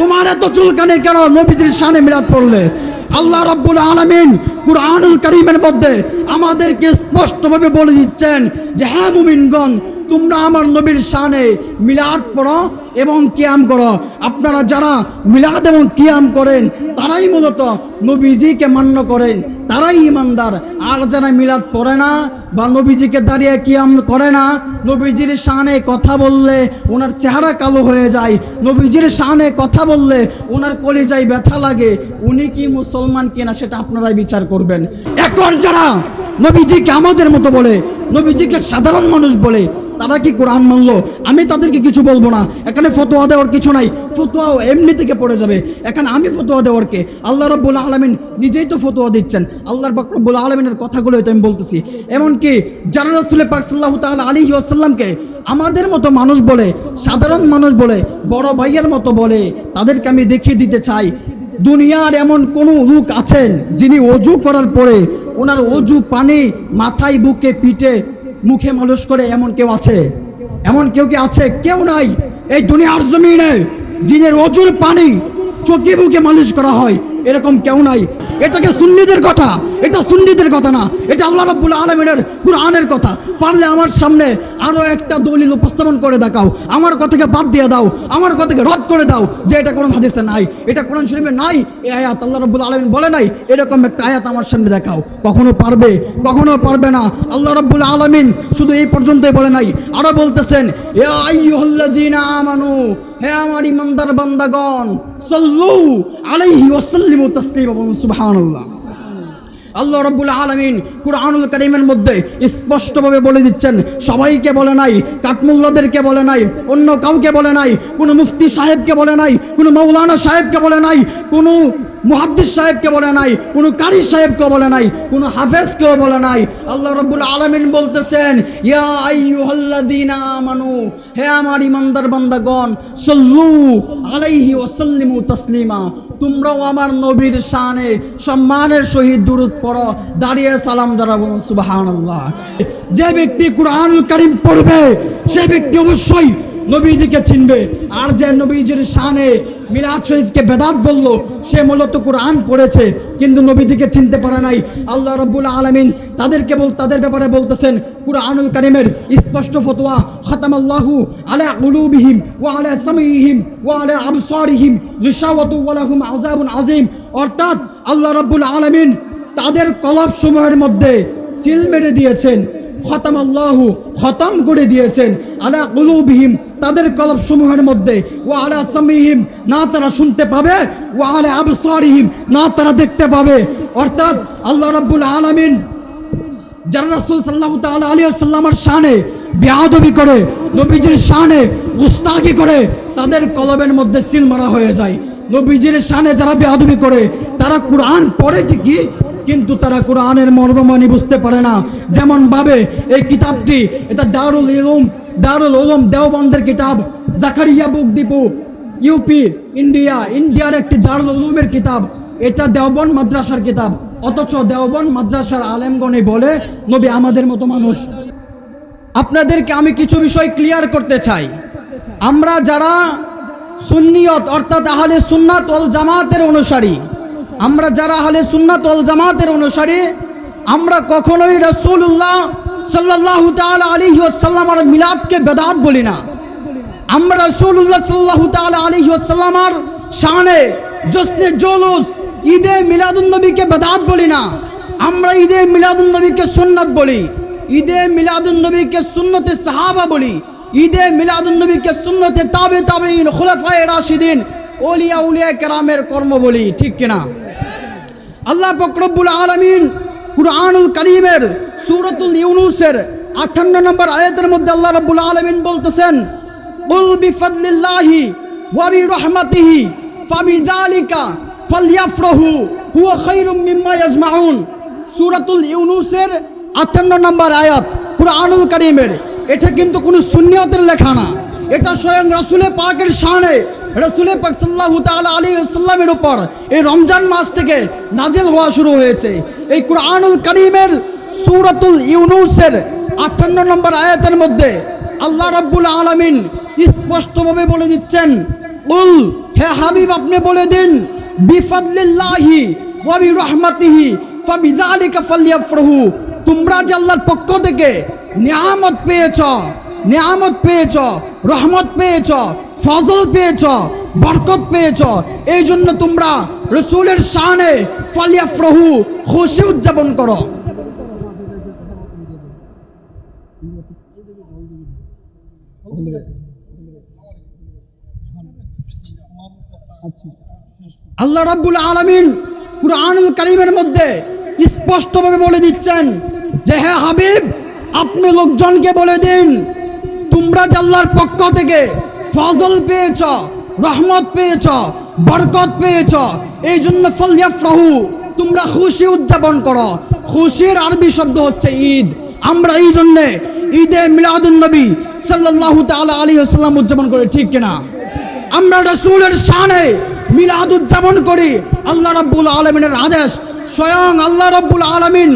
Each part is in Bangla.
তোমার এত চুলকানি কেন নবীজির শানে মিলাদ পড়লে? আল্লাহ রাব্বুল আলামিন কুরআনুল কারীমের মধ্যে আমাদেরকে স্পষ্টভাবে বলে দিচ্ছেন যে হ্যাঁ মুমিনগণ, তোমরা আমার নবীর শানে মিলাদ পড়ো এবং কিয়াম করো। আপনারা যারা মিলাদ এবং কিয়াম করেন তারাই মূলত নবীজিকে মান্য করেন, তারাই ইমানদার। আর যারা মিলাদ পড়ে না বা নবীজিকে দাঁড়িয়ে কিয়াম করে না, নবীজির শানে কথা বললে ওনার চেহারা কালো হয়ে যায়, নবীজির শানে কথা বললে ওনার কলিজায় ব্যথা লাগে, উনি কি মুসলমান কিনা সেটা আপনারাই বিচার করবেন। এখন যারা নবীজিকে আমাদের মতো বলে, নবীজিকে সাধারণ মানুষ বলে, তারা কি কোরআন মানল? আমি তাদেরকে কিছু বলবো না, এখানে ফতোয়া দেওয়ার কিছু নাই, ফতোয়াও এমনি থেকে পড়ে যাবে। এখানে আমি ফতোয়া দেওয়ার কে? আল্লাহ রাব্বুল আলামিন নিজেই তো ফতোয়া দিচ্ছেন। আল্লাহর পাক রব্বুল আলামিনের কথাগুলোই তো আমি বলতেছি। এমনকি যারা রাসূল পাক সাল্লাল্লাহু তাআলা আলাইহি ওয়াসাল্লামকে আমাদের মতো মানুষ বলে, সাধারণ মানুষ বলে, বড় ভাইয়ের মতো বলে, তাদেরকে আমি দেখিয়ে দিতে চাই দুনিয়ার এমন কোনো লোক আছেন যিনি অজু করার পরে ওনার অজু পানি মাথায়, বুকে, পিঠে, মুখে মালিশ করে? এমন কেউ আছে? এমন কেউ কি আছে? কেউ নাই এই দুনিয়ার জমিনে যিনি অজুর পানি চোখে বুকে মালিশ করা হয়, এরকম কেউ নাই। এটাকে সুন্নিদের কথা, এটা সুন্নিদের কথা না, এটা আল্লাহ রাব্বুল আলামিনের কুরআনের কথা। পারলে আমার সামনে আরো একটা দলিল উপস্থাপন করে দেখাও, আমার কথাকে বাদ দিয়ে দাও, আমার কথাকে রদ করে দাও যে এটা কোরআন হাদিসে নাই, এটা কোরআন শরীফে নাই, এই আয়াত আল্লাহ রাব্বুল আলামিন বলে নাই, এরকম একটা আয়াত আমার সামনে দেখাও। কখনো পারবে? কখনো পারবে না। আল্লাহ রাব্বুল আলামিন শুধু এই পর্যন্তই বলে নাই, আরো বলতেছেন ইয়া আইয়ুহাল্লাযীনা আমানু, হে আমার ইমানদার বান্দাগণ, সাল্লু আলাইহি ওয়া সাল্লিমু তাসলিমা, সুবহানাল্লাহ। আল্লাহ রাব্বুল আলামিন কুরআনুল কারীমের মধ্যে স্পষ্টভাবে বলে দিচ্ছেন, সবাইকে বলে নাই, কাঠমুল্লাদেরকে বলে নাই, অন্য কাউকে বলে নাই, কোনো মুফতি সাহেবকে বলে নাই, কোনো মাওলানা সাহেবকে বলে নাই, কোনো মুহাদ্দিস সাহেবকে বলে নাই, কোনো কারি সাহেবকে বলে নাই, কোনো হাফেজকেও বলে নাই। আল্লাহ রাব্বুল আলামিন বলতেছেন ইয়া আইয়ুহাল্লাযীনা আমানু, হে আমার ইমানদার বান্দাগণ, সাল্লু আলাইহি ওয়া সাল্লিমু তাসলিমা, তোমরাও আমার নবীর শানে সম্মানের সহিত দুরূদ পড়ো, দাঁড়িয়ে সালাম দ্বারা বলুন সুবহানাল্লাহ। যে ব্যক্তি কুরআনুল কারীম পড়বে সে ব্যক্তি অবশ্যই নবীজিকে চিনবে। আর যে নবীজির শানে মিলাদ শরীফকে বেদাত বলল, সে মূলত কুরআন পড়েছে কিন্তু নবীজিকে চিনতে পারে নাই। আল্লাহ রাব্বুল আলামিন তাদের ব্যাপারে বলতেছেন কুরআনুল কারীমের স্পষ্ট ফতোয়া, খাতামাল্লাহু আলা কুলুবিহিম ওয়া আলা সামিহিম ওয়া আলা আবসারিহিম গিশাওয়াতু ওয়া লাহুম আযাবুন আযীম। অর্থাৎ আল্লাহ রাব্বুল আলামিন তাদের কলব সমূহের মধ্যে সিল মেরে দিয়েছেন, খতামাল্লাহু খতম করে দিয়েছেন, আলা কুলুবিহিম তাদের কলব সমূহের মধ্যে, ওয়া আলা সামিহিম না তারা শুনতে পাবে, ওয়া আলা আবসারিহিম না তারা দেখতে পাবে। অর্থাৎ আল্লাহ রাব্বুল আলামিন যারা রাসূল সাল্লাল্লাহু তাআলা আলাইহি ওয়াসাল্লামের শানে বেয়াদবি করে, নবীজির শানে গুস্তাখি করে, তাদের কলবের মধ্যে সিল মারা হয়ে যায়। নবীজির শানে যারা বেয়াদবি করে তারা কুরআন পড়ে ঠিকই কিন্তু তারা কোরআনের মর্মমানি বুঝতে পারে না। যেমন ভাবে এই কিতাবটি, এটা দারুল উলুম দেওবন্দের কিতাব, জাকারিয়া বুক ডিপো, ইউপি, ইন্ডিয়ার একটি দারুল উলুমের কিতাব, এটা দেওবন্দ মাদ্রাসার কিতাব। অথচ দেওবন্দ মাদ্রাসার আলেমগণে বলে নবী আমাদের মতো মানুষ। আপনাদেরকে আমি কিছু বিষয় ক্লিয়ার করতে চাই। আমরা যারা সুন্নিয়ত অর্থাৎ আহলে সুন্নাত ওয়াল জামাতের অনুসারী, আমরা যারা আহলে সুন্নাত ওয়াল জামাতের অনুসারী, আমরা কখনোই রাসূলুল্লাহ সাল্লাল্লাহু তাআলা আলাইহি ওয়াসাল্লামের মিলাদকে বেদাত বলি না। আমরা রাসূলুল্লাহ সাল্লাল্লাহু তাআলা আলাইহি ওয়াসাল্লামের শানে জশ্নে জুলুস ঈদে মিলাদুন নবীকে বেদাত বলি না। আমরা ঈদে মিলাদুন নবীকে সুন্নাত বলি, ঈদে মিলাদুন নবীকে সুন্নতে সাহাবা বলি, ঈদে মিলাদুন নবীকে সুন্নতে তাবেঈন খুলাফায়ে রাশিদিন ওলিয়া কেরামের কর্ম বলি, ঠিক কিনা? আল্লাহ পাক রব্বুল আলামিন কুরআনুল কারীমের সূরাতুল ইউনূসের 58 নম্বর আয়াতের মধ্যে আল্লাহ রাব্বুল আলামিন বলতেছেন কুল বিফাদলিল্লাহি ওয়া বিরহমাতিহি ফাবিযালিকা ফালইফরাহু হুয়া খায়রুম মিম্মা ইয়াজমাউন। সূরাতুল ইউনূসের 58 নম্বর আয়াত কুরআনুল কারীমের। এটা কিন্তু কোনো সুন্নিয়তের লেখা না, এটা স্বয়ং রাসূলে পাকের শানে, রাসূলে পাক সাল্লাল্লাহু তাআলা আলাইহি ওয়াসাল্লামের উপর এই রমজান মাস থেকে নাজিল হওয়া শুরু হয়েছে। এই কুরআনুল কারীমের সূরাতুল ইউনূসের 58 নম্বর আয়াতের মধ্যে আল্লাহ রাব্বুল আলামিন স্পষ্টভাবে বলে দিচ্ছেন, কুল, হে হাবিব আপনি বলে দিন বিফাদলিল্লাহি ওয়া বিরহমাতিহি ফাবিযালিকা ফালইফরাহু, তোমরা যে আল্লাহর পক্ষ থেকে নিয়ামত পেয়েছ, রহমত পেয়েছ, ফজল পেয়েছ, বরকত পেয়েছ, এই জন্য তোমরা রাসূলের শানে ফালইফরাহু খুশি উদযাপন করো। আল্লাহ রাব্বুল আলামিন কুরআনুল কারীমের মধ্যে স্পষ্টভাবে বলে দিচ্ছেন যে হে হাবিব আপনি লোকজনকে বলে দিন তোমরা যে আল্লাহর পক্ষ থেকে ফজল পেয়েছ, রহমত পেয়েছ, বরকত পেয়েছ, এই জন্য ফালইফরাহু তোমরা খুশি উদযাপন করো। খুশির আরবি শব্দ হচ্ছে ঈদ। আমরা এই জন্যে ঈদে মিলাদুন নবী সাল্লাল্লাহু তাআলা আলাইহি ওয়াসাল্লাম উদযাপন করি, ঠিক কিনা? আমরা রাসূলের শানে মিলাদ উদযাপন করি। আল্লাহ রাব্বুল আলামিনের আদেশ, স্বয়ং আল্লাহ রাব্বুল আলামিন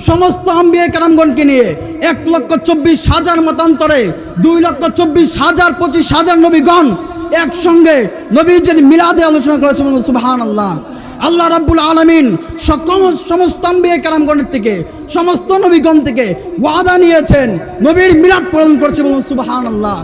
সমস্ত আম্বিয়া কেরামগণকে নিয়ে 1,24,000 মতান্তরে 2,24,000 25,000 নবীগণ একসঙ্গে নবীজির মিলাদের আলোচনা করেছেন। সুবহানাল্লাহ। আল্লাহ রাব্বুল আলামিন সমস্ত আম্বিয়া কেরামগণের থেকে, সমস্ত নবীগণ থেকে ওয়াদা নিয়েছেন, নবীর মিলাদ পালন করছে। বলুন সুবহানাল্লাহ।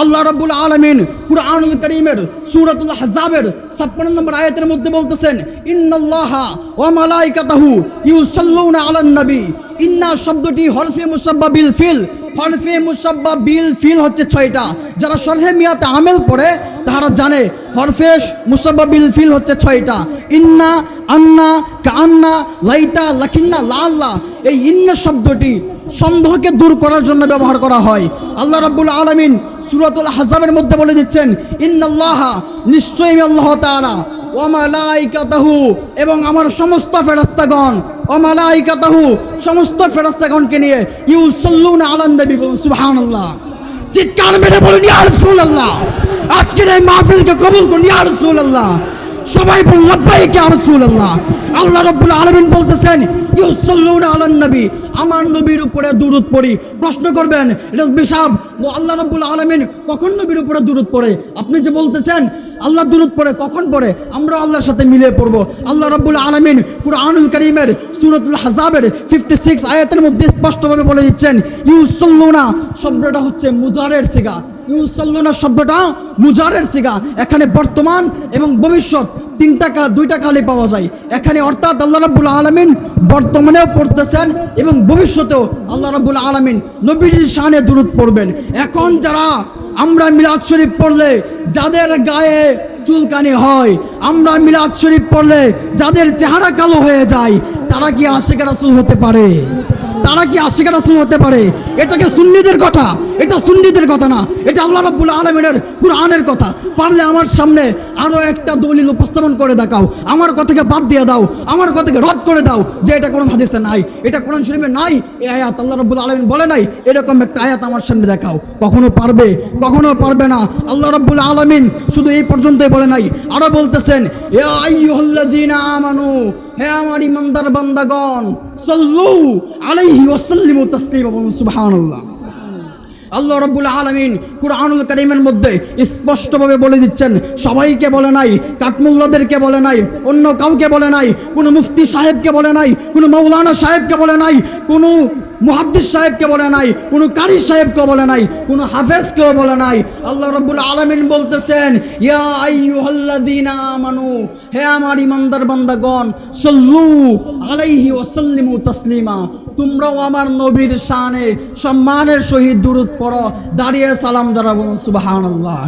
আল্লাহ রাব্বুল আলামিন কুরআনুল কারীমের সূরাতুল আহজাবের 56 নম্বর আয়াতের মধ্যে বলতেছেন ইন্নাল্লাহা ওয়া মালাইকাতাহু ইউসাল্লুনা আলান নবী। ইন্না শব্দটি হরফে মুসাব্বা বিল ফিল। হরফে মুসাব্বা বিল ফিল হচ্ছে 6টা। যারা শরহে মিয়াতে আমেল পড়ে তারা জানে হরফে মুসাব্বা বিল ফিল হচ্ছে 6টা। ইন্না, আন্না, কান্না, লাইতা, লাকিন্না, লাআল্লাহ। এই ইন্না শব্দটি সন্দেহকে দূর করার জন্য ব্যবহার করা হয়। আল্লাহ রাব্বুল আলামিন সূরাতুল আহজাবের মধ্যে বলে দিচ্ছেন ইন্নাল্লাহা, নিশ্চয়ই আল্লাহ তাআলা, ওয়া মালাইকাতাহু, এবং আমার সমস্ত ফেরেশতাগণ, ওয়া মালাইকাতাহু, সমস্ত ফেরেশতাগণকে নিয়ে ইউসাল্লুনা আলান নবী। বলুন সুবহানাল্লাহ। চিৎকার মেরে বলুন ইয়া রাসূলুল্লাহ। আজকের এই মাহফিলকে কবুল করুন ইয়া রাসূলুল্লাহ। সবাই বলুন লাব্বাইক ইয়া রাসূলুল্লাহ। আল্লাহ রাব্বুল আলামিন বলতেছেন ইউসাল্লুনা আলান নবী, আমার নবীর উপরে দুরূদ পড়ি। প্রশ্ন করবেন রাজবি সাহেব, আল্লাহ রাব্বুল আলামিন কখন নবীর উপরে দুরূদ পড়ে? আপনি যে বলতেছেন আল্লাহ দুরূদ পড়ে, কখন পড়ে? আমরা আল্লাহর সাথে মিলে পড়ব। আল্লাহ রাব্বুল আলামিন কুরআনুল কারীমের সূরাতুল আহজাবের 56 আয়াতের মধ্যে স্পষ্টভাবে বলে দিচ্ছেন ইউসাল্লুনা শব্দটা হচ্ছে মুজারের সিগা। ইউসাল্লুনা শব্দটা মুজারের সিগা। এখানে বর্তমান এবং ভবিষ্যৎ দুইটা কালে পাওয়া যায় এখানে। অর্থাৎ আল্লাহ রাব্বুল আলামিন বর্তমানেও পড়তেছেন এবং ভবিষ্যতেও আল্লাহ রাব্বুল আলামিন নবীর শানে দুরূদ পড়বেন। এখন যারা আমরা মিলাদ শরীফ পড়লে যাদের গায়ে চুলকানি হয়, আমরা মিলাদ শরীফ পড়লে যাদের চেহারা কালো হয়ে যায়, তারা কি আশিক রাসূল হতে পারে? তারা কি আশিক রাসূল হতে পারে? এটাকে সুন্নিদের কথা, এটা সুন্নিদের কথা না, এটা আল্লাহ রাব্বুল আলামিনের কুরআনের কথা। পারলে আমার সামনে আরো একটা দলিল উপস্থাপন করে দেখাও, আমার কথাকে বাদ দিয়ে দাও, আমার কথাকে রদ করে দাও যে এটা কোরআন হাদিসে নাই, এটা কোরআন শরীফে নাই, এই আয়াত আল্লাহ রাব্বুল আলামিন বলে নাই, এরকম একটা আয়াত আমার সামনে দেখাও। কখনো পারবে? কখনো পারবে না। আল্লাহ রাব্বুল আলামিন শুধু এই পর্যন্তই বলে নাই, আরো বলতেছেন ইয়া আইয়ুহাল্লাযীনা আমানু, হে আমার ইমানদার বান্দাগণ, সাল্লু আলাইহি ওয়া সাল্লিমু তাসলিমা। বলুন সুবহানাল্লাহ। আল্লাহ রাব্বুল আলামিন কুরআনুল কারীমের মধ্যে স্পষ্টভাবে বলে দিচ্ছেন, সবাইকে বলে নাই, কাঠমুল্লাদেরকে বলে নাই, অন্য কাউকে বলে নাই, কোনো মুফতি সাহেবকে বলে নাই, কোনো মাওলানা সাহেবকে বলে নাই, কোনো মুহাদ্দিস সাহেবকে বলে নাই, কোনো কারি সাহেবকে বলে নাই, কোনো হাফেজকেও বলে নাই। আল্লাহ রাব্বুল আলামিন বলতেছেন ইয়া আইয়ুহাল্লাযীনা আমানু, হে আমার ইমানদার বান্দাগণ, সাল্লু আলাইহি ওয়া সাল্লিমু তাসলিমা, তোমরাও আমার নবীর শানে সম্মানের সহিত দুরূদ পড়ো, দাঁড়িয়ে সালাম যারা। বলুন সুবহানাল্লাহ।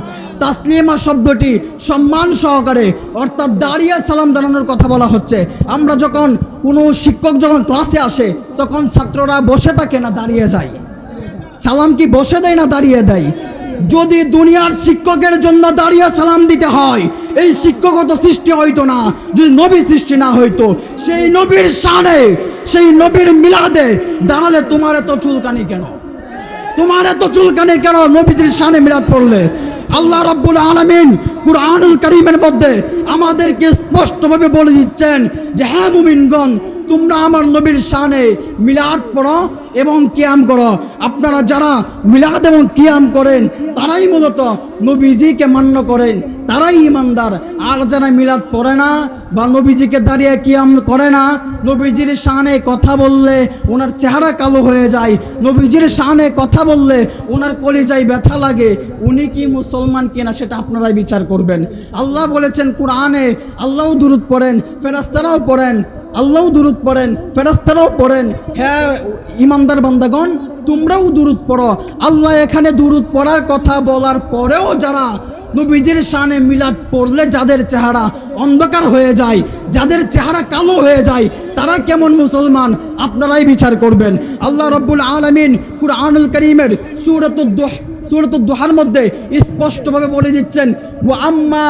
তাসলিমা শব্দটি সম্মান সহকারে, অর্থাৎ দাঁড়িয়ে সালাম জানানোর কথা বলা হচ্ছে। আমরা যখন কোনো শিক্ষক যখন ক্লাসে আসে তখন ছাত্ররা বসে থাকে না দাঁড়িয়ে যায়? সালাম কি বসে দেয় না দাঁড়িয়ে দেয়? যদি দুনিয়ার শিক্ষকের জন্য দাঁড়িয়ে সালাম দিতে হয়, এই শিক্ষকত সৃষ্টি হইতো না। যদি নবী সৃষ্টি না হইতো, সেই নবীর শানে, সেই নবীর মিলাদে দাঁড়ালে তোমার এত চুলকানি কেন? তোমার এত চুলকানি কেন নবীর শানে মিলাদ পড়লে? আল্লাহ রাব্বুল আলামিন কুরআনুল কারীমের মধ্যে আমাদেরকে স্পষ্টভাবে বলে দিচ্ছেন যে হ্যাঁ মুমিনগণ, তোমরা আমার নবীর শানে মিলাদ পড়ো এবং কিয়াম করো। আপনারা যারা মিলাদ এবং কিয়াম করেন তারাই মূলত নবীজিকে মান্য করেন, তারাই ইমানদার। আর যারা মিলাদ পড়ে না বা নবীজিকে দাঁড়িয়ে কিয়াম করে না, নবীজির শানে কথা বললে ওনার চেহারা কালো হয়ে যায়, নবীজির শানে কথা বললে ওনার কলিজায় ব্যথা লাগে, উনি কি মুসলমান কিনা সেটা আপনারাই বিচার করবেন। আল্লাহ বলেছেন কোরআনে, আল্লাহও দুরূদ পড়েন, ফেরেশতারাও পড়েন, আল্লাহও দুরূদ পড়েন, ফেরেশতারাও পড়েন। হ্যাঁ ইমানদার বান্দাগণ, তোমরাও দুরূদ পড়ো। আল্লাহ এখানে দুরূদ পড়ার কথা বলার পরেও যারা নবীজির শানে মিলাদ পড়লে যাদের চেহারা অন্ধকার হয়ে যায়, যাদের চেহারা কালো হয়ে যায়, তারা কেমন মুসলমান আপনারাই বিচার করবেন। আল্লাহ রাব্বুল আলামিন কুরআনুল কারীমের সূরাতুদ দুহার মধ্যে স্পষ্টভাবে বলে দিচ্ছেন, ওয়া আম্মা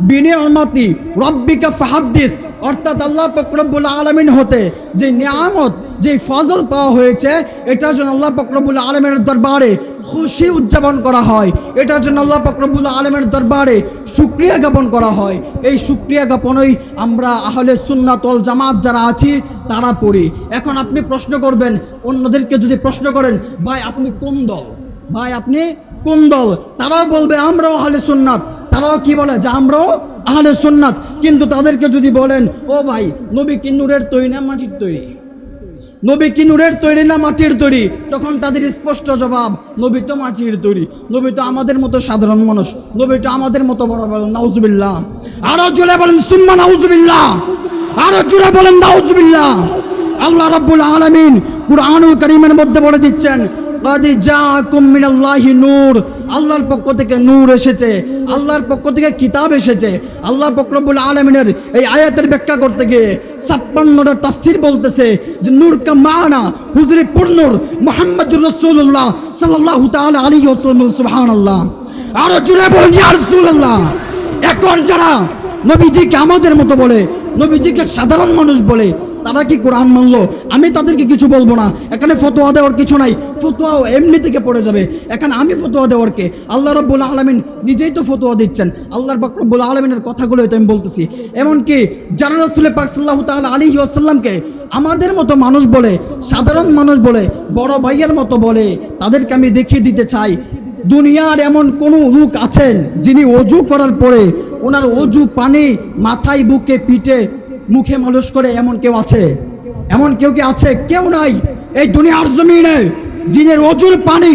বিনিআমাতি রাব্বিকা ফাহাদ্দিস, অর্থাৎ আল্লাহ পাক রব্বুল আলামিন হতে যে নিয়ামত, যে ফজল পাওয়া হয়েছে, এটার জন্য আল্লাহ পাক রব্বুল আলামিনের দরবারে খুশি উদযাপন করা হয়, এটার জন্য আল্লাহ পাক রব্বুল আলামিনের দরবারে শুকরিয়া জ্ঞাপন করা হয়। এই শুকরিয়া জ্ঞাপনই আমরা আহলে সুন্নাত ওয়াল জামাত যারা আছি তারা পড়ি। এখন আপনি প্রশ্ন করবেন, অন্যদেরকে যদি প্রশ্ন করেন, ভাই আপনি কোন দল, ভাই আপনি কোন দল, তারাও বলবে আমরাও আহলে সুন্নাত। তারাও কি বলে যে আমরাও আহলে সুন্নাত। কিন্তু তাদেরকে যদি বলেন, ও ভাই নবী কি নূরের তৈরি না মাটির তৈরি, নবী কি নূরের তৈরি না মাটির তৈরি, তখন তাদের স্পষ্ট জবাব, নবী তো মাটির তৈরি, নবী তো আমাদের মতো সাধারণ মানুষ, নবী তো আমাদের মতো বড়। বলেন নাউজুবিল্লাহ, আরো জোরে বলেন সুম্মা নাউজুবিল্লাহ, আরো জোরে বলেন নাউজুবিল্লাহ। আল্লাহ রাব্বুল আলামিন কুরআনুল কারীমের মধ্যে বলে দিচ্ছেন, قد جاءكم من الله নূর, আল্লাহর পক্ষ থেকে নূর এসেছে, আল্লাহর পক্ষ থেকে কিতাব এসেছে। আল্লাহ পাক রব্বুল আলামিনের এই আয়াতের ব্যাখ্যা করতে গিয়ে 56টা তাফসীর বলতেছে যে নূর কা মানা হুজুরে পূর্ণর মুহাম্মদুর রাসূলুল্লাহ সাল্লাল্লাহু তাআলা আলাইহি ওয়াসাল্লাম। সুবহানাল্লাহ, আর জোরে বলেন ইয়া রাসূলুল্লাহ। এখন যারা নবীজিকে আমাদের মতো বলে, নবীজিকে সাধারণ মানুষ বলে, তারা কি কোরআন মানলো? আমি তাদেরকে কিছু বলবো না, এখানে ফতোয়া দেওয়ার কিছু নাই, ফতোয়াও এমনি থেকে পড়ে যাবে। এখানে আমি ফতোয়া দেওয়ার কে? আল্লাহ রাব্বুল আলামিন নিজেই তো ফতোয়া দিচ্ছেন, আল্লাহর পাক রব্বুল আলামিনের কথাগুলোই তো আমি বলতেছি। এমনকি যারা রাসূল পাক সাল্লাল্লাহু তাআলা আলাইহি ওয়াসাল্লামকে আমাদের মতো মানুষ বলে, সাধারণ মানুষ বলে, বড় ভাইয়ের মতো বলে, তাদেরকে আমি দেখিয়ে দিতে চাই, দুনিয়ার এমন কোনো লোক আছেন যিনি অজু করার পরে ওনার অজু পানি মাথায়, বুকে, পিঠে, মুখে মালিশ করে? এমন কেউ আছে? এমন কেউ কি আছে? কেউ নাই এই দুনিয়ার জমিনে যিনি অজুর পানি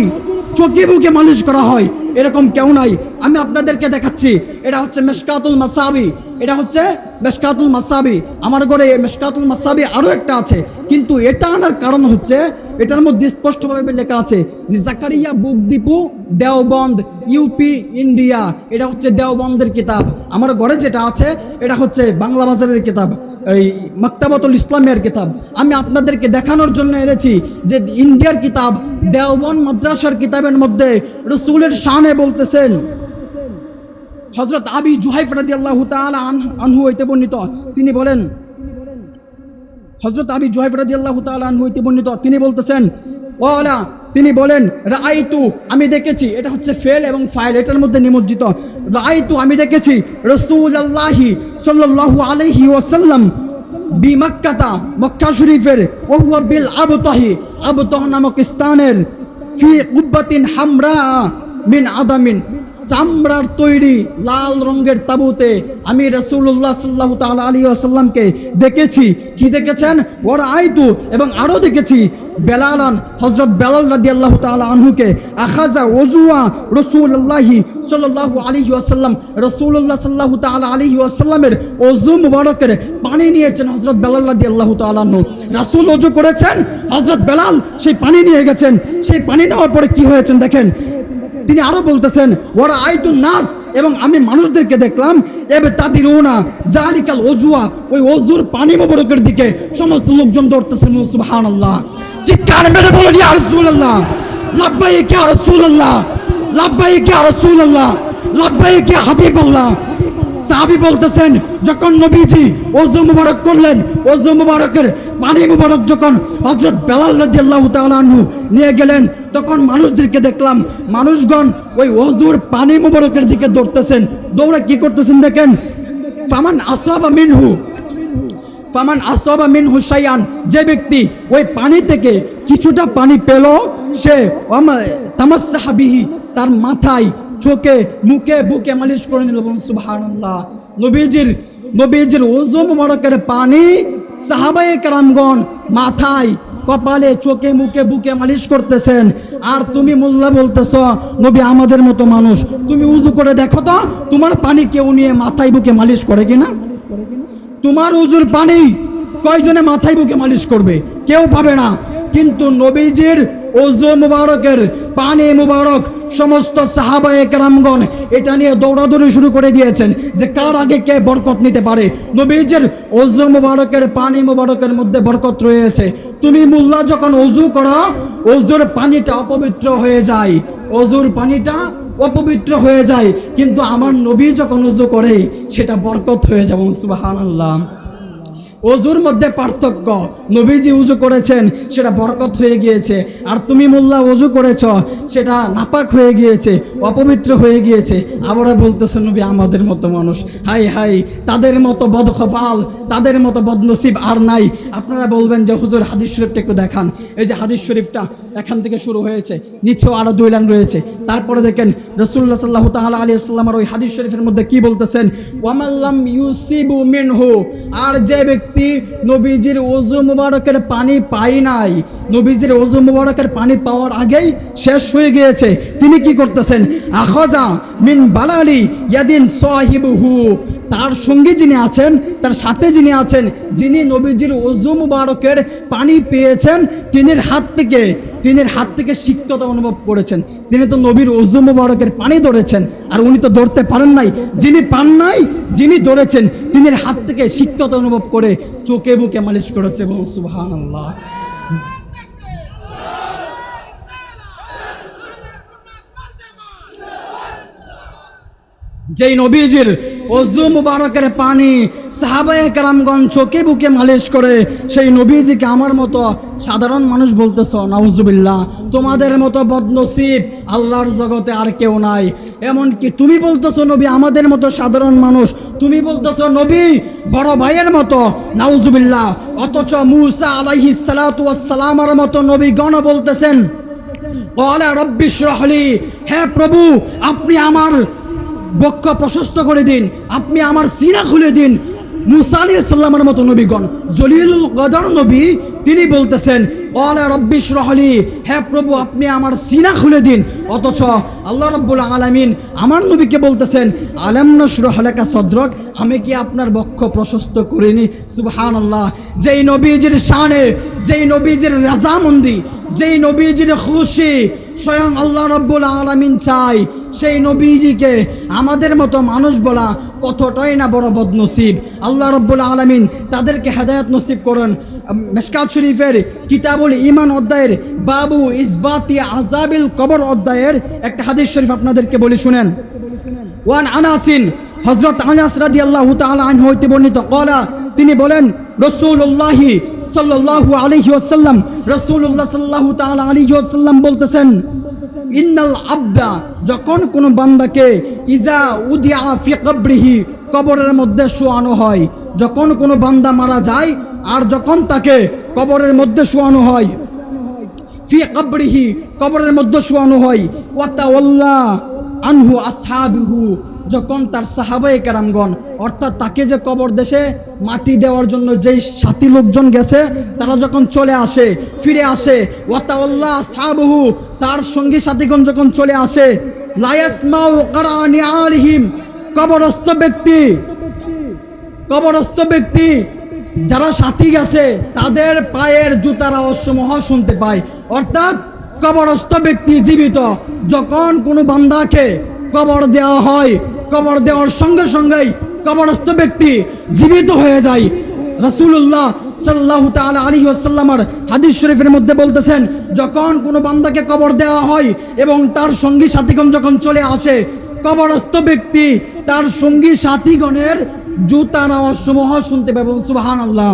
চোখে বুকে মালিশ করা হয়, এরকম কেউ নাই। আমি আপনাদেরকে দেখাচ্ছি, এটা হচ্ছে মিশকাতুল মাসাবি, এটা হচ্ছে মিশকাতুল মাসাবি। আমার ঘরে মিশকাতুল মাসাবি আরও একটা আছে, কিন্তু এটা আনার কারণ হচ্ছে এটার মধ্যে স্পষ্টভাবে লেখা আছে যে Zakaria book depot Deoband, UP, India. এটা হচ্ছে দেওবন্দের কিতাব। আমার ঘরে যেটা আছে এটা হচ্ছে বাংলা বাজারের কিতাব, এই মাকতাবাতুল ইসলামের কিতাব। আমি আপনাদেরকে দেখানোর জন্য এনেছি যে ইন্ডিয়ার কিতাব, দেওবন্দ মাদ্রাসার কিতাবের মধ্যে রাসূলের শানে বলতেছেন, হযরত আবি জুহাইফা রাদিয়াল্লাহু তাআলা আনহু হইতে বর্ণিত, তিনি বলেন, হযরত আবি জুহাইফা রাদিয়াল্লাহু তাআলা আনহু হইতে বর্ণিত, তিনি বলতেছেন, ওয়ালা, তিনি বলেন, রাআইতু, আমি দেখেছি, এটা হচ্ছে ফেল এবং ফাইল, এটার মধ্যে নিমজ্জিত। রাআইতু, আমি দেখেছি, রাসূলুল্লাহি সাল্লাল্লাহু আলাইহি ওয়াসাল্লাম বিমাক্কাতা, মক্কা শরীফের, ওয়া হুয়া বিল আবতাহি, আবতাহ নামক স্থানের, ফি কুব্বাতিন হামরা মিন আদামিন, চামড়ার তৈরি লাল রঙের তাবুতে আমি রাসূলুল্লাহ সাল্লাল্লাহু তাআলা আলাইহি ওয়াসাল্লামকে দেখেছি। কি দেখেছেন? ওরা আইতু, এবং আরও দেখেছি বেলালান, হযরত বেলাল রাদিয়াল্লাহু তাআলা আনহুকে, আখাযা ওযুয়া রাসূলুল্লাহি সাল্লাল্লাহু আলাইহি ওয়াসাল্লাম, রাসূলুল্লাহ সাল্লাল্লাহু তাআলা আলাইহি ওয়াসাল্লামের ওযু মুবারকের পানি নিয়েছেন হযরত বেলাল রাদিয়াল্লাহু তাআলা আনহু। রাসূল ওযু করেছেন, হযরত বেলাল সেই পানি নিয়ে গেছেন। সেই পানি নেওয়ার পরে কি হয়েছেন দেখেন, তিনি আরো বলতেছেন, ওরা আইতুন নাস, এবং আমি মানুষদেরকে দেখলাম, এবে তাদিরুনা জালিকাল ওযুয়া, ওই ওযুর পানি মোবারকের দিকে সমস্ত লোকজন দৌড়তেছেন। সুবহানাল্লাহ, চিৎকার মেরে বলেন ইয়া রাসূলুল্লাহ, লাব্বাইক ইয়া রাসূলুল্লাহ, লাব্বাইক ইয়া রাসূলুল্লাহ, লাব্বাইক ইয়া হাবিবাল্লাহ। সাহাবী বলতেছেন, যখন নবীজি ওযু মুবারক করলেন, ওযু মুবারকের পানি মুবারক যখন হযরত বেলাল রাদিয়াল্লাহু তাআলা আনহু নিয়ে গেলেন, তখন মানুষদেরকে দেখলাম, মানুষগণ ওই ওযুর পানি মুবারকের দিকে দৌড়তেছেন। দৌড়ে কি করতেছেন দেখেন, ফামান আসাবা মিনহু শাইআন, যে ব্যক্তি ওই পানি থেকে কিছুটা পানি পেল, সে তামাসসাহা বিহি, তার মাথায় চোখে মুখে বুকে মালিশ করে নিল, সুবহানাল্লাহ। নবীজির ওযু মুবারকের পানি সাহাবায়ে কেরামগণ মাথায়, কপালে, চোখে মুখে বুকে মালিশ করতেছেন, আর তুমি মোল্লা বলতেছ নবী আমাদের মতো মানুষ। তুমি উজু করে দেখো তো তোমার পানি কেউ নিয়ে মাথায় বুকে মালিশ করে কিনা? তোমার উজুর পানি কয়জনে মাথায় বুকে মালিশ করবে? কেউ পাবে না। কিন্তু নবীজির ওযু মুবারকের পানি মুবারক সমস্ত সাহাবায়ে কেরামগণ এটা নিয়ে দৌড়াদৌড়ি শুরু করে দিয়েছেন যে কার আগে কে বরকত নিতে পারে। নবীজির ওযু মুবারকের পানি মুবারকের মধ্যে বরকত রয়েছে। তুমি মোল্লা যখন ওযু করো, ওযুর পানিটা অপবিত্র হয়ে যায়, ওযুর পানিটা অপবিত্র হয়ে যায়, কিন্তু আমার নবী যখন ওযু করে সেটা বরকত হয়ে যায়, সুবহানাল্লাহ। ওযুর মধ্যে পার্থক্য, নবীজি উজু করেছেন সেটা বরকত হয়ে গিয়েছে, আর তুমি মোল্লা ওযু করেছ সেটা নাপাক হয়ে গিয়েছে, অপবিত্র হয়ে গিয়েছে। আবার বলতেছে নবী আমাদের মতো মানুষ। হাই হাই, তাদের মতো বদকপাল, তাদের মতো বদনসিব আর নাই। আপনারা বলবেন যে হুজুর হাদিস শরীফটা একটু দেখান। এই যে হাদিস শরীফটা এখান থেকে শুরু হয়েছে, নিচেও আরও 2 লাইন রয়েছে। তারপরে দেখেন রাসূলুল্লাহ সাল্লাল্লাহু তাআলা আলাইহি ওয়াসাল্লামের ওই হাদিস শরীফের মধ্যে কি বলতেছেন, ওয়ামাল্লাম ইউসিবু মিনহু, আর যে ব্যক্তি নবীজির ওযু মুবারকের পানি পায় নাই, নবীজির ওযু মুবারকের পানি পাওয়ার আগেই শেষ হয়ে গিয়েছে, তিনি কি করতেছেন, আখাযা মিন বালালি ইয়াদিন সাহিবুহু, তার সঙ্গে যিনি আছেন, তার সাথে যিনি আছেন, যিনি নবীজির ওযু মুবারকের পানি পেয়েছেন, তিনির হাত থেকে সিক্ততা অনুভব করেছেন। তিনি তো নবীর ওযু মুবারকের পানি ধরেছেন, আর উনি তো ধরতে পারেন নাই। যিনি পান নাই, যিনি ধরেছেন, তিনির হাত থেকে সিক্ততা অনুভব করে চোখে বুকে মালিশ করেছে, বলুন সুবহানাল্লাহ। যেই নবীজির ওযু মুবারকের পানি সাহাবায়ে কেরামগণ চোখে বুকে মালিশ করে, সেই নবীজিকে আমার মতো সাধারণ মানুষ বলতেছ, নাউজুবিল্লাহ। তোমাদের মতো বদনসিব আল্লাহর জগতে আর কেউ নাই। এমনকি তুমি বলতেছ নবী আমাদের মতো সাধারণ মানুষ, তুমি বলতেছ নবী বড় ভাইয়ের মতো, নাউজুবিল্লাহ। অথচ মূসা আলাইহিস সালাতু ওয়াস সালামের মতো নবীগণ বলতেছেন ক্বালা রাব্বি ইশরাহ লি, হে প্রভু আপনি আমার বক্ষ প্রশস্ত করে দিন, আপনি আমার সিনা খুলে দিন। মূসা আলাইহিস সালামের মতো নবীগণ, জলিলুল কদর নবী, তিনি বলতেছেন ক্বালা রাব্বি ইশরাহ লি, হে প্রভু আপনি আমার সিনা খুলে দিন। অথচ আল্লাহ রাব্বুল আলামিন আমার নবীকে বলতেছেন আলাম নাশরাহ লাকা সদরক, আমি কি আপনার বক্ষ প্রশস্ত করিনি? সুবহানাল্লাহ। যেই নবীজির শানে, যেই নবীজির রাজামন্দি, যেই নবীজির খুশি স্বয়ং আল্লাহ রাব্বুল আলামিন চাই, সেই নবীজিকে আমাদের মতো মানুষ বলা কতটাই না বড় বদনসিব। আল্লাহ রাব্বুল আলামিন তাদেরকে হেদায়েত নসিব করেন। মিশকাত শরীফের কিতাবুল ঈমান অধ্যায়ের বাবু ইসবাতি আযাবিল কবর অধ্যায়ের একটা হাদিস শরীফ আপনাদেরকে বলি শুনেন। ওয়ান আনাসিন, হযরত আনাস রাদিয়াল্লাহু তাআলা আনহু হইতে বর্ণিত, ক্বালা, তিনি বলেন রাসূলুল্লাহ সাল্লাল্লাহু আলাইহি ওয়াসাল্লাম, রাসূলুল্লাহ সাল্লাল্লাহু তাআলা আলাইহি ওয়াসাল্লাম বলতেছেন ইন্নাল আবদা, যখন কোনো বান্দাকে ইজা উদিয়া ফি কবরিহি, কবরের মধ্যে শোয়ানো হয়, যখন কোনো বান্দা মারা যায় আর যখন তাকে কবরের মধ্যে শোয়ানো হয়, ফি কবরিহি, কবরের মধ্যে শোয়ানো হয়, ওয়া তাওয়াল্লা আনহু আসহাবুহু, যখন তার সাহাবায়ে কেরামগণ, অর্থাৎ তাকে যে কবর দেশে মাটি দেওয়ার জন্য যেই সাথী লোকজন গেছে তারা যখন চলে আসে, ফিরে আসে, ওয়াতাওয়াল্লা আসহাবুহু, তার সঙ্গী সাথীগণ যখন চলে আসে, লা ইয়াসমাউ কারানি আলিহিম, কবরস্থ ব্যক্তি যারা সাথী গেছে তাদের পায়ের জুতার আওয়াজসমূহ শুনতে পায়। অর্থাৎ কবরস্থ ব্যক্তি জীবিত, যখন কোনো বান্দাকে কবর দেওয়া হয়, কবর দেওয়ার সঙ্গে সঙ্গেই কবরস্থ ব্যক্তি জীবিত হয়ে যায়। রাসূলুল্লাহ সাল্লাল্লাহু তাআলা আলাইহি ওয়াসাল্লামের হাদিস শরীফের মধ্যে বলতেছেন যখন কোনো বান্দাকে কবর দেওয়া হয় এবং তার সঙ্গী সাথীগণ যখন চলে আসে, কবরস্থ ব্যক্তি তার সঙ্গী সাথীগণের জুতার আওয়াজসমূহ শুনতে পাবে, সুবহানাল্লাহ।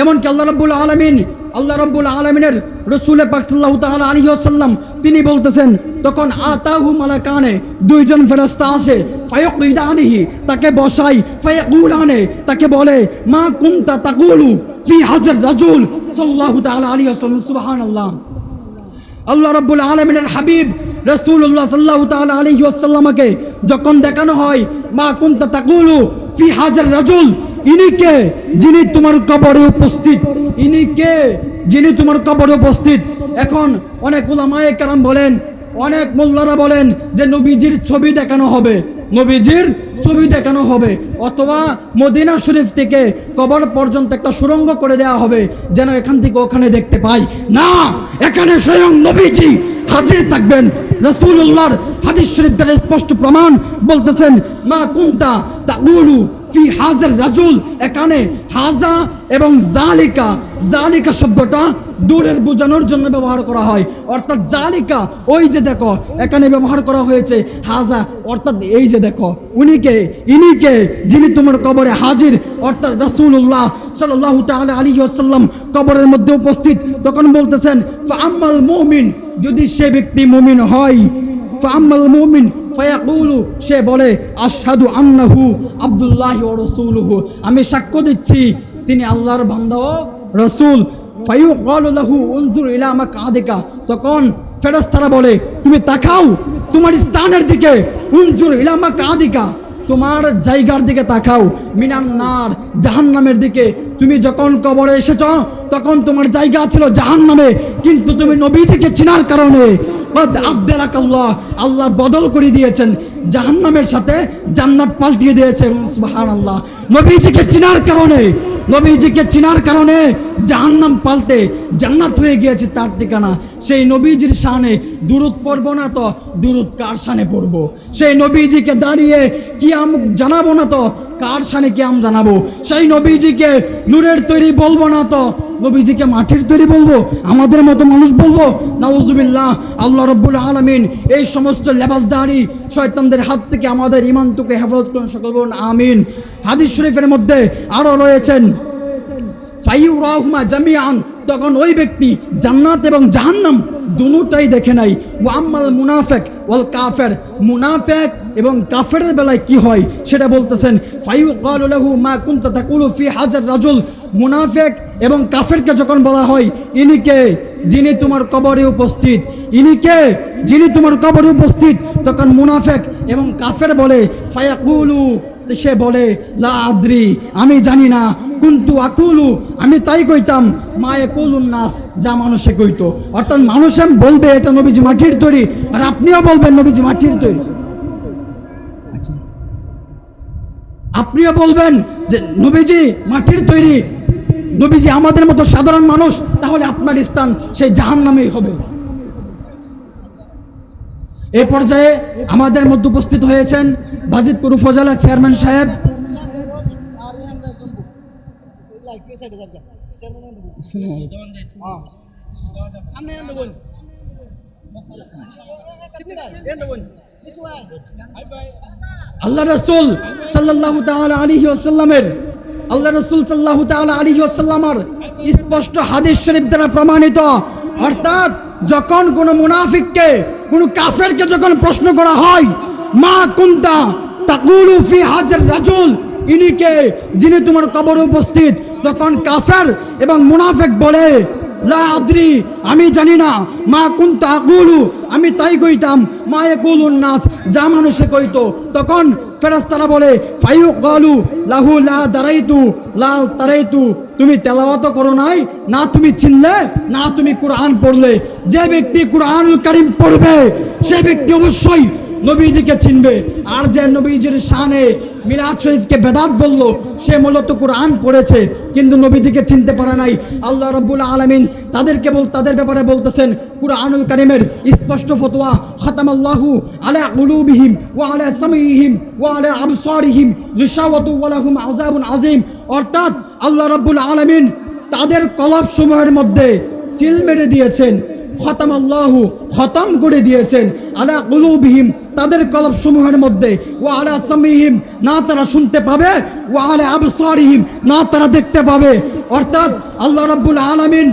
এমনকি আল্লাহ রাব্বুল আলামিনের রাসূল পাক সাল্লাল্লাহু তাআলা আলাইহি ওয়াসাল্লাম তিনি বলতেছেন তখন আতাহু মালাকানে, দুইজন ফেরেশতা আসে, ফায়াকুদানিহি, তাকে বসাই, ফায়াকুলানে, তাকে বলে মা কুনতা তাকুলু ফি হাজার রাজুল সাল্লাল্লাহু তাআলা আলাইহি ওয়াসাল্লাম, সুবহানাল্লাহ। আল্লাহ রাব্বুল আলামিনের হাবিব রাসূলুল্লাহ সাল্লাল্লাহু তাআলা আলাইহি ওয়াসাল্লামকে যখন দেখানো হয় মা কুনতা তাকুলু ফি হাজার রাজুল, ইনি কে যিনি তোমার কবরে উপস্থিত, ইনি কে যিনি তোমার কবরে উপস্থিত। এখন অনেক উলামায়ে কেরাম বলেন, অনেক মোল্লারা বলেন যে নবীজির ছবি দেখানো হবে, নবীজির ছবি দেখানো হবে, অথবা মদিনা শরীফ থেকে কবর পর্যন্ত একটা সুড়ঙ্গ করে দেওয়া হবে যেন এখান থেকে ওখানে দেখতে পাই। না, এখানে স্বয়ং নবীজি হাজির থাকবেন। রাসূলুল্লাহর হাদিস শরীফ দ্বারা স্পষ্ট প্রমাণ বলতেছেন মা কুনতা তাকুলু ফি হাজার রাজুল, এখানে হাজা এবং জালিকা, জালিকা শব্দটা দূরের বোঝানোর জন্য ব্যবহার করা হয়, অর্থাৎ জালিকা ওই যে দেখো, এখানে ব্যবহার করা হয়েছে হাজা অর্থাৎ এই যে দেখো, উনিকে ইনিকে যিনি তোমার কবরে হাজির, অর্থাৎ রাসূলুল্লাহ সাল্লাল্লাহু তাআলা আলাইহি ওয়াসাল্লাম কবরের মধ্যে উপস্থিত। তখন বলতেছেন ফাআম্মাল মুমিন, যদি সে ব্যক্তি মুমিন হয়, ফাআম্মাল মুমিন ফায়াকুলু, সে বলে আশহাদু আন্নাহু আব্দুল্লাহি ওয়া রাসূলুহু, আমি সাক্ষ্য দিচ্ছি তিনি আল্লাহর বান্দা ও রাসূল। ফায়ুকালু লাহু উনজুর ইলা মাকআদিকা, তখন ফেরেশতারা বলে তুমি তাকাও তোমার স্থানের দিকে, উনজুর ইলা মাকআদিকা, তোমার জায়গার দিকে তাকাও, মিনান নার, জাহান্নামের দিকে। তুমি যখন কবরে এসেছো তখন তোমার জায়গা ছিল জাহান্নামে, কিন্তু তুমি নবীজিকে চিনার কারণে আব্দুল্লাহ, আল্লাহ বদল করে দিয়েছেন, জাহান্নামের সাথে জান্নাত পাল্টিয়ে দিয়েছেন। সুবহানাল্লাহ, নবীজিকে চিনার কারণে, নবীজিকে চিনার কারণে জাহান্নাম পাল্টে জান্নাত হয়ে গিয়েছে তার ঠিকানা। সেই নবীজির শানে দুরূদ পড়বো না তো দুরূদ কার শানে পড়বো? সেই নবীজিকে দাঁড়িয়ে কিয়াম জানাবো না তো কার শানে কিয়াম জানাবো? সেই নবীজিকে নূরের তৈরি বলবো না তো নবীজিকে মাটির তৈরি বলবো? আমাদের মতো মানুষ বলবো? নাউজুবিল্লাহ। আল্লাহ রাব্বুল আলামিন এই সমস্ত লেবাসদারি শয়তানদের হাত থেকে আমাদের ঈমানকে হেফাজত করুন, সকল বলুন আমিন। হাদিস শরীফের মধ্যে আরো রয়েছেন ফায়ুরাহুমা জামিআন, তখন ওই ব্যক্তি জান্নাত এবং জাহান্নাম দুটোটাই দেখে নাই। ওয়া আম্মাল মুনাফিক ওয়াল কাফের, মুনাফিক এবং কাফেরের বেলায় কি হয় সেটা বলতেছেন ফায়ুকালু লাহু মা কুনতা তাকুলু ফি হাজার রাজুল, মুনাফিক এবং কাফেরকে যখন বলা হয় ইনি কে যিনি তোমার কবরে উপস্থিত, ইনি কে যিনি তোমার কবরে উপস্থিত, তখন মুনাফিক এবং কাফের বলে ফায়াকুলু, সে বলে লা আদ্রি, আমি জানি না, কুনতু আকুলু, আমি তাই কইতাম, মা ইয়াকুলুন নাস, যা মানুষে কইতো। অর্থাৎ মানুষে বলবে এটা নবীজি মাটির তৈরি, আর আপনিও বলবেন নবীজি মাটির তৈরি, আপনিও বলবেন যে নবীজি মাটির তৈরি, নবীজি আমাদের মতো সাধারণ মানুষ, তাহলে আপনার স্থান সেই জাহান্নামেই হবে। এই পর্যায়ে আমাদের মধ্যে উপস্থিত হয়েছেন বাজিতপুর উপজেলা চেয়ারম্যান সাহেব, আল্লাহ রাসূল সাল্লাল্লাহু তাআলা আলাইহি ওয়াসাল্লামের, আল্লাহ রাসূল সাল্লাল্লাহু তাআলা আলাইহি ওয়াসাল্লামের স্পষ্ট হাদিস শরীফ দ্বারা প্রমাণিত, অর্থাৎ যখন কোনো মুনাফিককে, কোনো কাফেরকে যখন প্রশ্ন করা হয় মা কুনতা তাকুলু ফি হাজার রাজুল, ইনি কে যিনি তোমার কবরে উপস্থিত, তখন কাফের এবং মুনাফিক বলে লা আদ্রি, আমি জানি না, মা কুনতা আকুলু, আমি তাই কইতাম, মা ইয়াকুলুন নাস, যা মানুষে কইতো। তখন ফেরেশতারা বলে ফায়ুকালু লাহু লা দারাইতু লা তারাইতু, তুমি তেলাওয়াত করো নাই, না তুমি চিনলে, না তুমি কুরআন পড়লে। যে ব্যক্তি কুরআনুল কারীম পড়বে সে ব্যক্তি অবশ্যই নবীজিকে চিনবে, আর যে নবীজির শানে মিলাদ শরীফকে বেদাত বলল সে মূলত কুরআন পড়েছে কিন্তু নবীজিকে চিনতে পারে নাই। আল্লাহ রাব্বুল আলামিন তাদের ব্যাপারে বলতেছেন কুরআনুল কারীমের স্পষ্ট ফতোয়া, খাতামাল্লাহু আলা কুলুবিহিম ওয়া আলা সামিহিম ওয়া আলা আবসারিহিম লিশাওয়াতু ওয়া লাহুম আযাবুন আযীম, অর্থাৎ আল্লাহ রাব্বুল আলামিন তাদের কলব সমূহের মধ্যে সিল মেরে দিয়েছেন, খতামাল্লাহু, খতম করে দিয়েছেন, আলা কুলুবিহিম, তাদের কলব সমূহের মধ্যে, ওয়া আলা সামিহিম, না তারা শুনতে পাবে, ওয়া আলা আবসারিহিম, না তারা দেখতে পাবে। অর্থাৎ আল্লাহ রাব্বুল আলামিন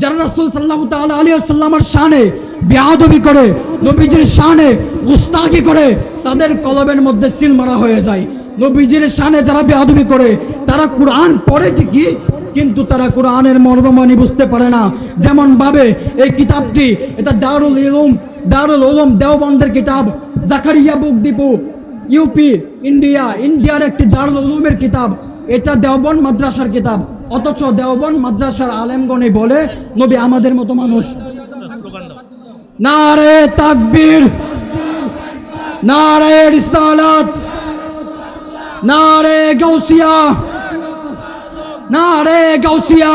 যারা রাসূল সাল্লাল্লাহু তাআলা আলাইহি ওয়াসাল্লামের শানে বেয়াদবি করে, নবীজির শানে গুস্তাখি করে, তাদের কলবের মধ্যে সিল মারা হয়ে যায়। নবীজির শানে যারা বেয়াদবি করে তারা কুরআন পড়ে ঠিকই কিন্তু তারা কোরআনের মর্মমানি বুঝতে পারে না। যেমন ভাবে এই কিতাবটি, এটা দারুল ইলুম দারুল উলুম দেওবন্দের কিতাব, জাকারিয়া বুক ডিপো, ইউপি, ইন্ডিয়ার একটি দারুল উলুমের কিতাব, এটা দেওবন্দ মাদ্রাসার কিতাব। অথচ দেওবন্দ মাদ্রাসার আলেমগণে বলে নবী আমাদের মতো মানুষ। নারে তাকবীর, নারে রিসালাত, নারে গাউসিয়া, নারে গাউসিয়া।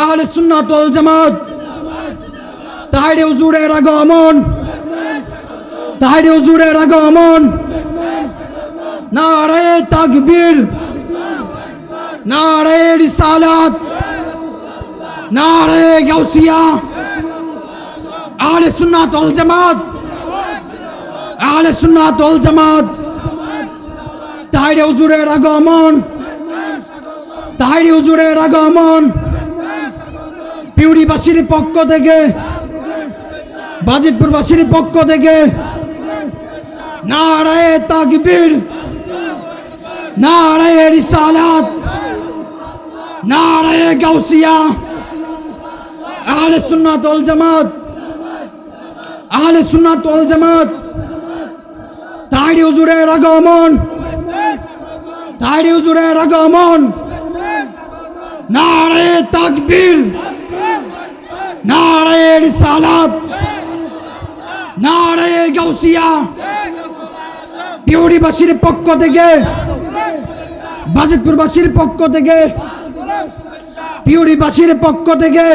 আহলে সুন্নাত ওয়াল জামাত, তাহিরি হুজুরের আগমন, তাহিরি হুজুরের আগমন। নারে তাকবীর, নারে রিসালাত, নারে গাউসিয়া। আহলে সুন্নাত ওয়াল জামাত, আহলে সুন্নাত ওয়াল জামাত। তাহিরি হুজুরের আগমন, তাহিরি হুজুরের আগমন। পিউরিবাসীর পক্ষ থেকে, বাজিতপুরবাসীর পক্ষ থেকে নারে তাকবীর, নারে রিসালাত, নারে গাউসিয়া। আহলে সুন্নাত ওয়াল জামাত, আহলে সুন্নাত ওয়াল জামাত। তাহিরি হুজুরের আগমন, তাহিরি হুজুরের আগমন। নারে তাকবীর, নারে রিসালাত, নারে গাউসিয়া। পিউরিবাসীর পক্ষ থেকে, বাজিতপুরবাসীর পক্ষ থেকে, পিউরিবাসীর পক্ষ থেকে